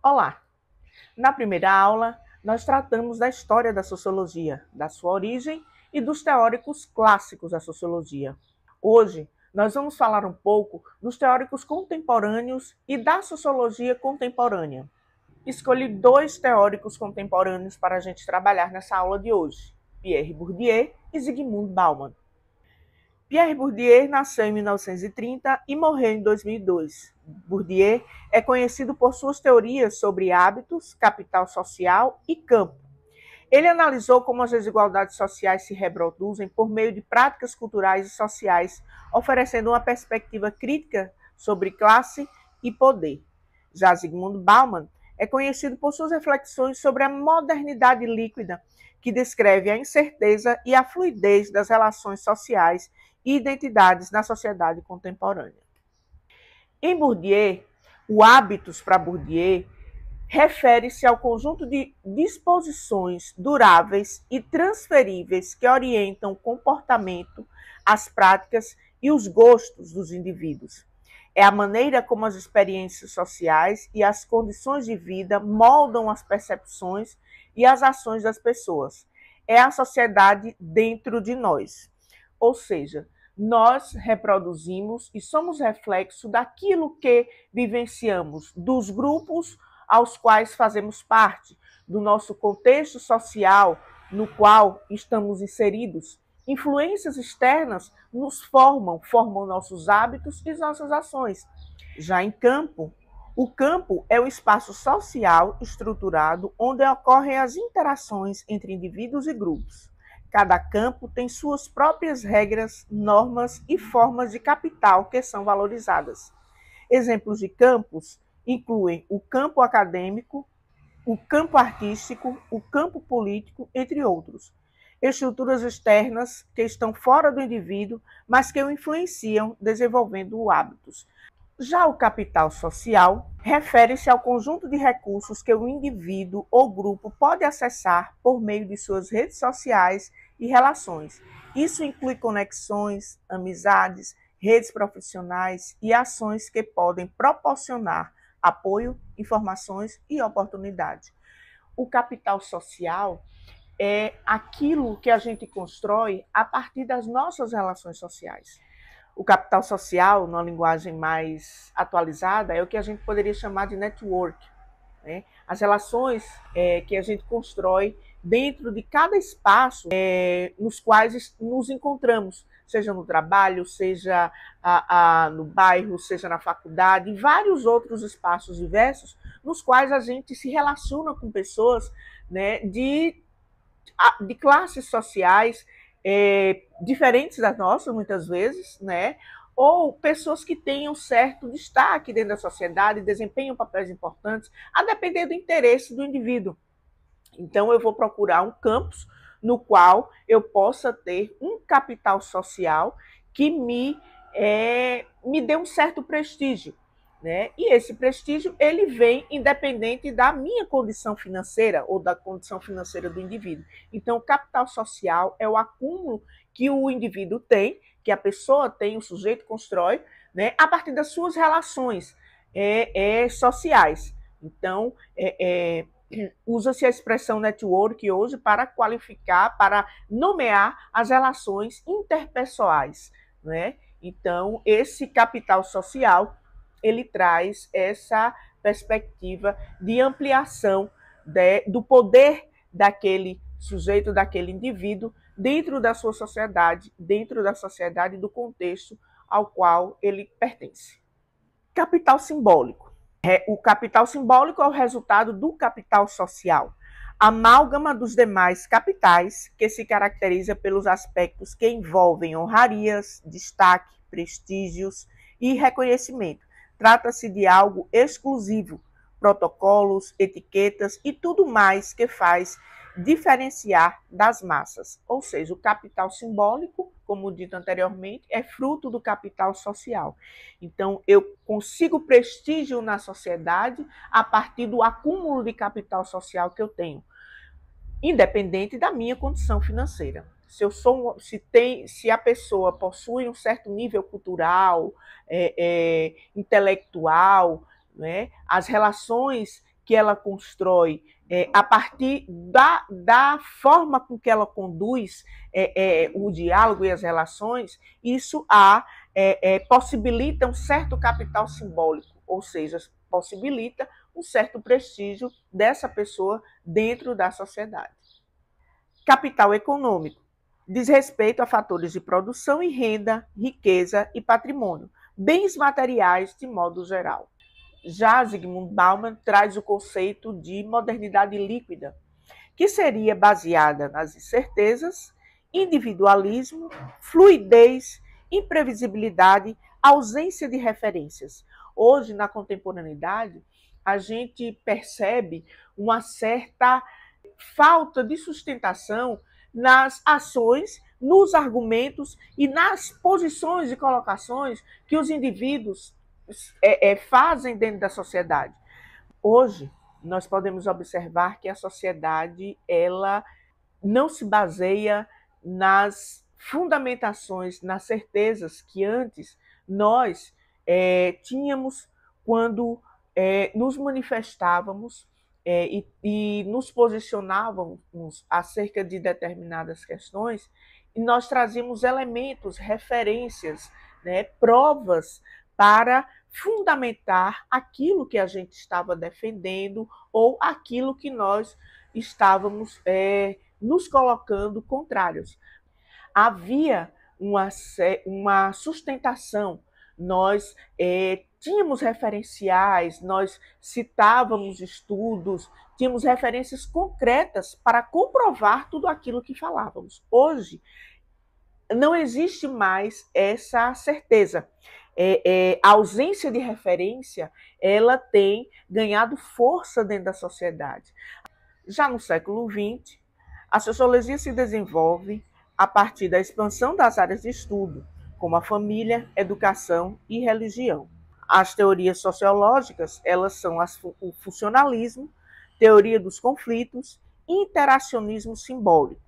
Olá! Na primeira aula, nós tratamos da história da sociologia, da sua origem e dos teóricos clássicos da sociologia. Hoje, nós vamos falar um pouco dos teóricos contemporâneos e da sociologia contemporânea. Escolhi dois teóricos contemporâneos para a gente trabalhar nessa aula de hoje, Pierre Bourdieu e Zygmunt Bauman. Pierre Bourdieu nasceu em 1930 e morreu em 2002. Bourdieu é conhecido por suas teorias sobre hábitos, capital social e campo. Ele analisou como as desigualdades sociais se reproduzem por meio de práticas culturais e sociais, oferecendo uma perspectiva crítica sobre classe e poder. Já Zygmunt Bauman é conhecido por suas reflexões sobre a modernidade líquida, que descreve a incerteza e a fluidez das relações sociais e identidades na sociedade contemporânea. Em Bourdieu, o hábitos para Bourdieu refere-se ao conjunto de disposições duráveis e transferíveis que orientam o comportamento, as práticas e os gostos dos indivíduos. É a maneira como as experiências sociais e as condições de vida moldam as percepções e as ações das pessoas. É a sociedade dentro de nós. Ou seja, nós reproduzimos e somos reflexo daquilo que vivenciamos, dos grupos aos quais fazemos parte, do nosso contexto social no qual estamos inseridos. Influências externas nos formam nossos hábitos e nossas ações. Já em campo, o campo é o espaço social estruturado onde ocorrem as interações entre indivíduos e grupos. Cada campo tem suas próprias regras, normas e formas de capital que são valorizadas. Exemplos de campos incluem o campo acadêmico, o campo artístico, o campo político, entre outros. Estruturas externas que estão fora do indivíduo, mas que o influenciam, desenvolvendo hábitos. Já o capital social refere-se ao conjunto de recursos que o indivíduo ou grupo pode acessar por meio de suas redes sociais e relações. Isso inclui conexões, amizades, redes profissionais e ações que podem proporcionar apoio, informações e oportunidade. O capital social é aquilo que a gente constrói a partir das nossas relações sociais. O capital social, numa linguagem mais atualizada, é o que a gente poderia chamar de network, né? As relações que a gente constrói dentro de cada espaço nos quais nos encontramos, seja no trabalho, seja no bairro, seja na faculdade, e vários outros espaços diversos nos quais a gente se relaciona com pessoas, né, de classes sociais diferentes das nossas, muitas vezes, né? Ou pessoas que tenham certo destaque dentro da sociedade, desempenham papéis importantes, a depender do interesse do indivíduo. Então, eu vou procurar um campus no qual eu possa ter um capital social que me dê um certo prestígio. Né? E esse prestígio ele vem independente da minha condição financeira ou da condição financeira do indivíduo. Então, o capital social é o acúmulo que o indivíduo tem, que a pessoa tem, o sujeito constrói, né, a partir das suas relações sociais. Então, usa-se a expressão network hoje para qualificar, para nomear as relações interpessoais. Né? Então, esse capital social ele traz essa perspectiva de ampliação do poder daquele sujeito, daquele indivíduo, dentro da sua sociedade, dentro da sociedade do contexto ao qual ele pertence. Capital simbólico. O capital simbólico é o resultado do capital social, amálgama dos demais capitais, que se caracteriza pelos aspectos que envolvem honrarias, destaque, prestígios e reconhecimento. Trata-se de algo exclusivo, protocolos, etiquetas e tudo mais que faz diferenciar das massas. Ou seja, o capital simbólico, como dito anteriormente, é fruto do capital social. Então, eu consigo prestígio na sociedade a partir do acúmulo de capital social que eu tenho, independente da minha condição financeira. Se a pessoa possui um certo nível cultural, intelectual, né, as relações que ela constrói, a partir da forma com que ela conduz o diálogo e as relações, isso possibilita um certo capital simbólico, ou seja, possibilita um certo prestígio dessa pessoa dentro da sociedade. Capital econômico diz respeito a fatores de produção e renda, riqueza e patrimônio, bens materiais de modo geral. Já Zygmunt Bauman traz o conceito de modernidade líquida, que seria baseada nas incertezas, individualismo, fluidez, imprevisibilidade, ausência de referências. Hoje, na contemporaneidade, a gente percebe uma certa falta de sustentação nas ações, nos argumentos e nas posições e colocações que os indivíduos fazem dentro da sociedade. Hoje, nós podemos observar que a sociedade ela não se baseia nas fundamentações, nas certezas que antes nós tínhamos quando nos manifestávamos e nos posicionávamos acerca de determinadas questões, e nós trazíamos elementos, referências, né, provas para fundamentar aquilo que a gente estava defendendo ou aquilo que nós estávamos nos colocando contrários. Havia uma sustentação, nós tínhamos referenciais, nós citávamos estudos, tínhamos referências concretas para comprovar tudo aquilo que falávamos. Hoje, não existe mais essa certeza. A ausência de referência, ela tem ganhado força dentro da sociedade. Já no século XX, a sociologia se desenvolve a partir da expansão das áreas de estudo, como a família, educação e religião. As teorias sociológicas, elas são o funcionalismo, teoria dos conflitos e interacionismo simbólico.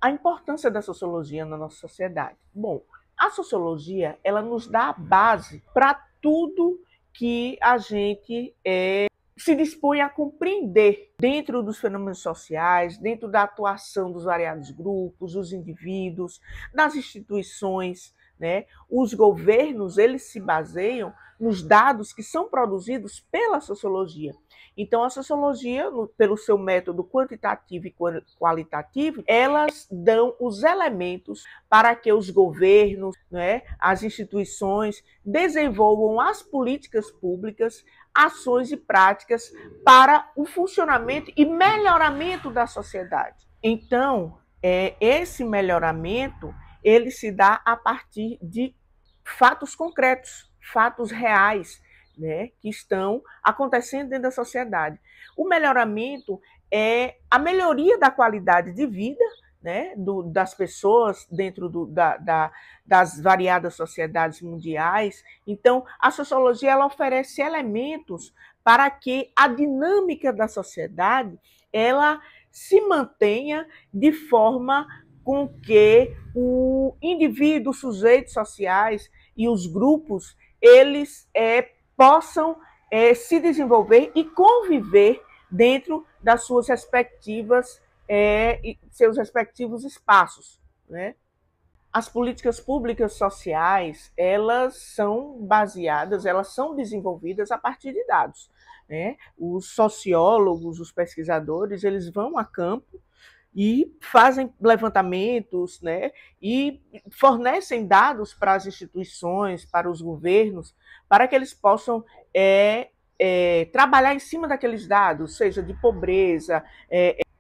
A importância da sociologia na nossa sociedade. Bom, a sociologia, ela nos dá a base para tudo que a gente se dispõe a compreender dentro dos fenômenos sociais, dentro da atuação dos variados grupos, dos indivíduos, das instituições, né? Os governos, eles se baseiam nos dados que são produzidos pela sociologia. Então, a sociologia, pelo seu método quantitativo e qualitativo, elas dão os elementos para que os governos, né, as instituições, desenvolvam as políticas públicas, ações e práticas para o funcionamento e melhoramento da sociedade. Então, esse melhoramento, ele se dá a partir de fatos concretos, fatos reais, né, que estão acontecendo dentro da sociedade. O melhoramento é a melhoria da qualidade de vida, né, das pessoas dentro das variadas sociedades mundiais. Então, a sociologia ela oferece elementos para que a dinâmica da sociedade ela se mantenha de forma com que o indivíduo, os sujeitos sociais e os grupos, eles possam se desenvolver e conviver dentro das suas respectivas seus respectivos espaços, né? As políticas públicas sociais, elas são baseadas, elas são desenvolvidas a partir de dados, né? Os sociólogos, os pesquisadores, eles vão a campo e fazem levantamentos, né, e fornecem dados para as instituições, para os governos, para que eles possam trabalhar em cima daqueles dados, seja de pobreza,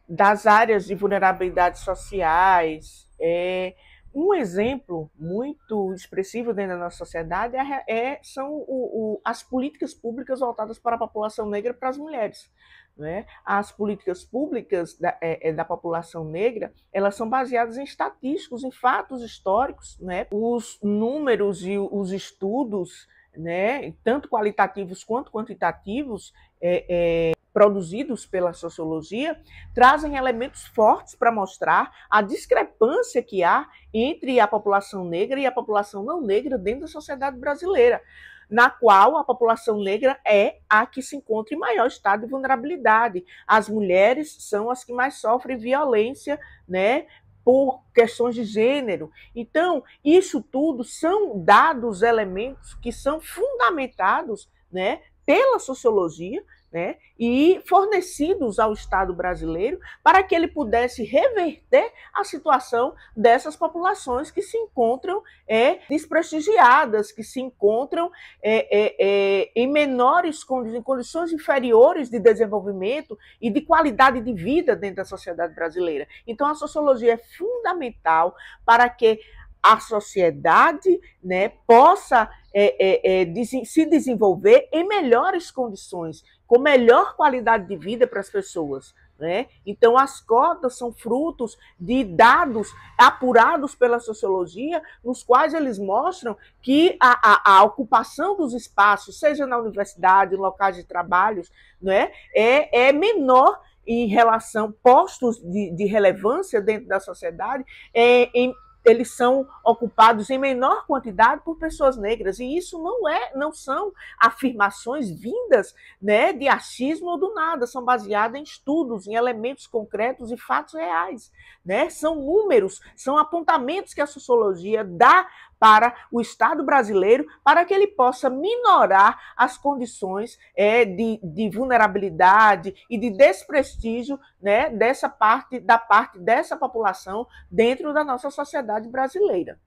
das áreas de vulnerabilidade sociais. Um exemplo muito expressivo dentro da nossa sociedade são as políticas públicas voltadas para a população negra e para as mulheres. Né? As políticas públicas da população negra, elas são baseadas em estatísticos, em fatos históricos, né? Os números e os estudos, né, tanto qualitativos quanto quantitativos, produzidos pela sociologia, trazem elementos fortes para mostrar a discrepância que há entre a população negra e a população não negra dentro da sociedade brasileira. na qual a população negra é a que se encontra em maior estado de vulnerabilidade. As mulheres são as que mais sofrem violência, né, por questões de gênero. Então, isso tudo são dados, elementos que são fundamentados, né, pela sociologia, né, e fornecidos ao Estado brasileiro para que ele pudesse reverter a situação dessas populações que se encontram desprestigiadas, que se encontram em em condições inferiores de desenvolvimento e de qualidade de vida dentro da sociedade brasileira. Então, a sociologia é fundamental para que a sociedade, né, possa se desenvolver em melhores condições, com melhor qualidade de vida para as pessoas. Né? Então, as cotas são frutos de dados apurados pela sociologia, nos quais eles mostram que a ocupação dos espaços, seja na universidade, em locais de trabalho, né, é menor em relação postos de relevância dentro da sociedade, eles são ocupados em menor quantidade por pessoas negras, e isso não são afirmações vindas, né, de achismo ou do nada, são baseadas em estudos, em elementos concretos e fatos reais, né? São números, são apontamentos que a sociologia dá para o Estado brasileiro, para que ele possa minorar as condições de vulnerabilidade e de desprestígio, né, da parte dessa população dentro da nossa sociedade brasileira.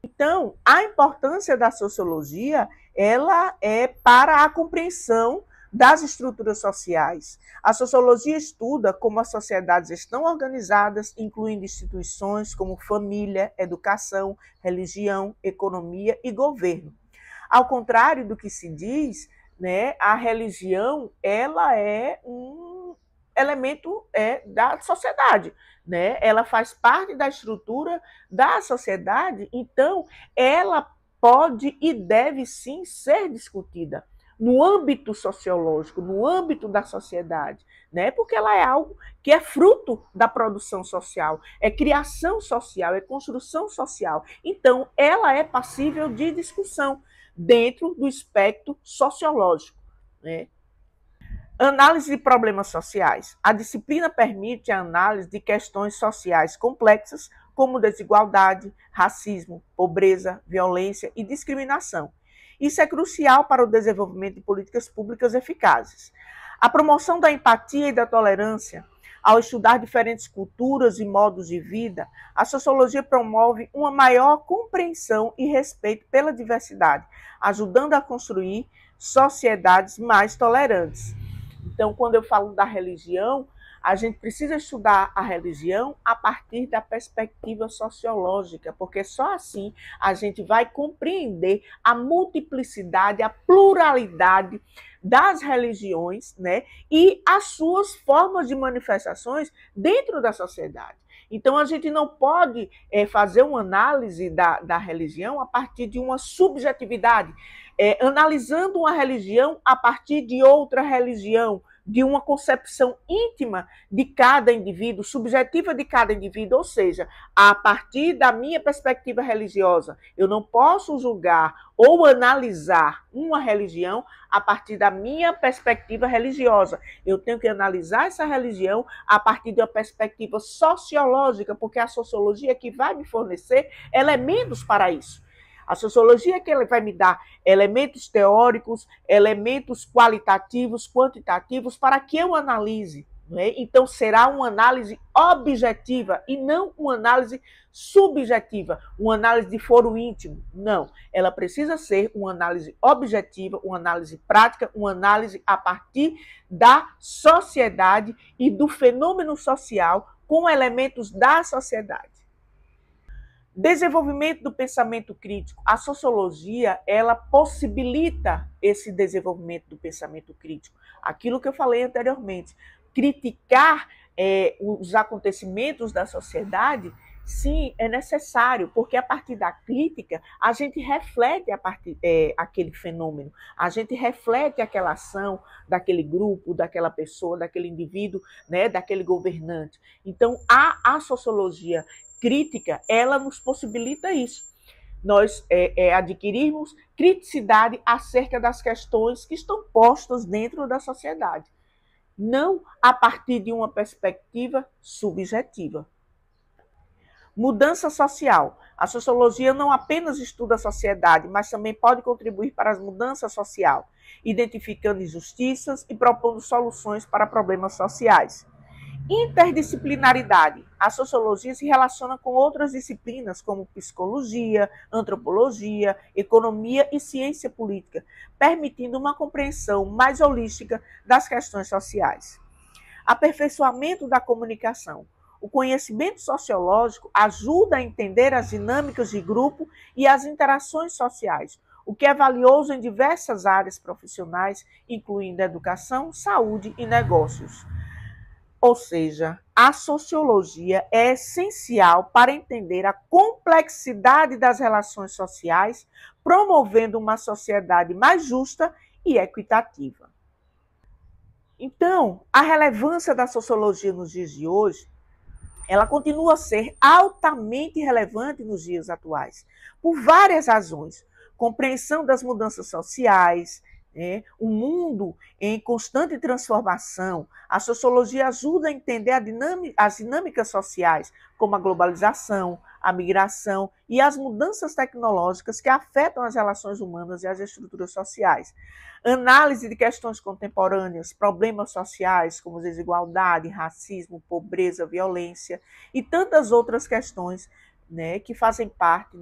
Então, a importância da sociologia, ela é para a compreensão das estruturas sociais. A sociologia estuda como as sociedades estão organizadas, incluindo instituições como família, educação, religião, economia e governo. Ao contrário do que se diz, né, a religião, ela é um elemento da sociedade, né? Ela faz parte da estrutura da sociedade, então ela pode e deve sim ser discutida no âmbito sociológico, no âmbito da sociedade, né? Porque ela é algo que é fruto da produção social, é criação social, é construção social. Então, ela é passível de discussão dentro do espectro sociológico, né? Análise de problemas sociais. A disciplina permite a análise de questões sociais complexas, como desigualdade, racismo, pobreza, violência e discriminação. Isso é crucial para o desenvolvimento de políticas públicas eficazes. A promoção da empatia e da tolerância. Ao estudar diferentes culturas e modos de vida, a sociologia promove uma maior compreensão e respeito pela diversidade, ajudando a construir sociedades mais tolerantes. Então, quando eu falo da religião, a gente precisa estudar a religião a partir da perspectiva sociológica, porque só assim a gente vai compreender a multiplicidade, a pluralidade das religiões, né, e as suas formas de manifestações dentro da sociedade. Então, a gente não pode fazer uma análise da religião a partir de uma subjetividade, analisando uma religião a partir de outra religião, de uma concepção íntima de cada indivíduo, subjetiva de cada indivíduo, ou seja, a partir da minha perspectiva religiosa. Eu não posso julgar ou analisar uma religião a partir da minha perspectiva religiosa. Eu tenho que analisar essa religião a partir de uma perspectiva sociológica, porque a sociologia é que vai me fornecer elementos para isso. A sociologia é que ela vai me dar elementos teóricos, elementos qualitativos, quantitativos, para que eu analise. Né? Então, será uma análise objetiva e não uma análise subjetiva, uma análise de foro íntimo. Não, ela precisa ser uma análise objetiva, uma análise prática, uma análise a partir da sociedade e do fenômeno social com elementos da sociedade. Desenvolvimento do pensamento crítico. A sociologia, ela possibilita esse desenvolvimento do pensamento crítico. Aquilo que eu falei anteriormente. Criticar os acontecimentos da sociedade, sim, é necessário, porque a partir da crítica, a gente reflete aquele fenômeno, a gente reflete aquela ação daquele grupo, daquela pessoa, daquele indivíduo, né, daquele governante. Então, a sociologia crítica, ela nos possibilita isso. nós adquirirmos criticidade acerca das questões que estão postas dentro da sociedade, não a partir de uma perspectiva subjetiva. Mudança social. A sociologia não apenas estuda a sociedade, mas também pode contribuir para as mudanças sociais, identificando injustiças e propondo soluções para problemas sociais. Interdisciplinaridade. A sociologia se relaciona com outras disciplinas como psicologia, antropologia, economia e ciência política, permitindo uma compreensão mais holística das questões sociais. Aperfeiçoamento da comunicação. O conhecimento sociológico ajuda a entender as dinâmicas de grupo e as interações sociais, o que é valioso em diversas áreas profissionais, incluindo educação, saúde e negócios. Ou seja, a sociologia é essencial para entender a complexidade das relações sociais, promovendo uma sociedade mais justa e equitativa. Então, a relevância da sociologia nos dias de hoje, ela continua a ser altamente relevante nos dias atuais, por várias razões. Compreensão das mudanças sociais, um mundo em constante transformação. A sociologia ajuda a entender as dinâmicas sociais, como a globalização, a migração e as mudanças tecnológicas que afetam as relações humanas e as estruturas sociais. Análise de questões contemporâneas, problemas sociais como desigualdade, racismo, pobreza, violência e tantas outras questões, que fazem parte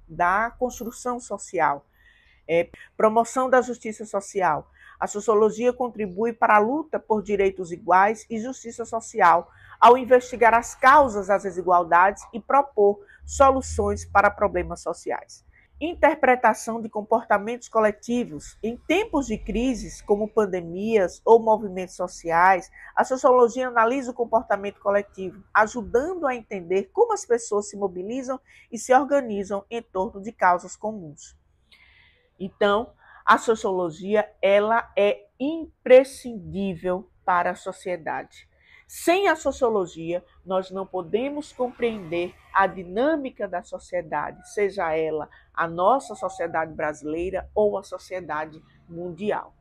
da construção social. Promoção da justiça social. A sociologia contribui para a luta por direitos iguais e justiça social, ao investigar as causas das desigualdades e propor soluções para problemas sociais. Interpretação de comportamentos coletivos. Em tempos de crises, como pandemias ou movimentos sociais, a sociologia analisa o comportamento coletivo, ajudando a entender como as pessoas se mobilizam e se organizam em torno de causas comuns. Então, a sociologia, ela é imprescindível para a sociedade. Sem a sociologia, nós não podemos compreender a dinâmica da sociedade, seja ela a nossa sociedade brasileira ou a sociedade mundial.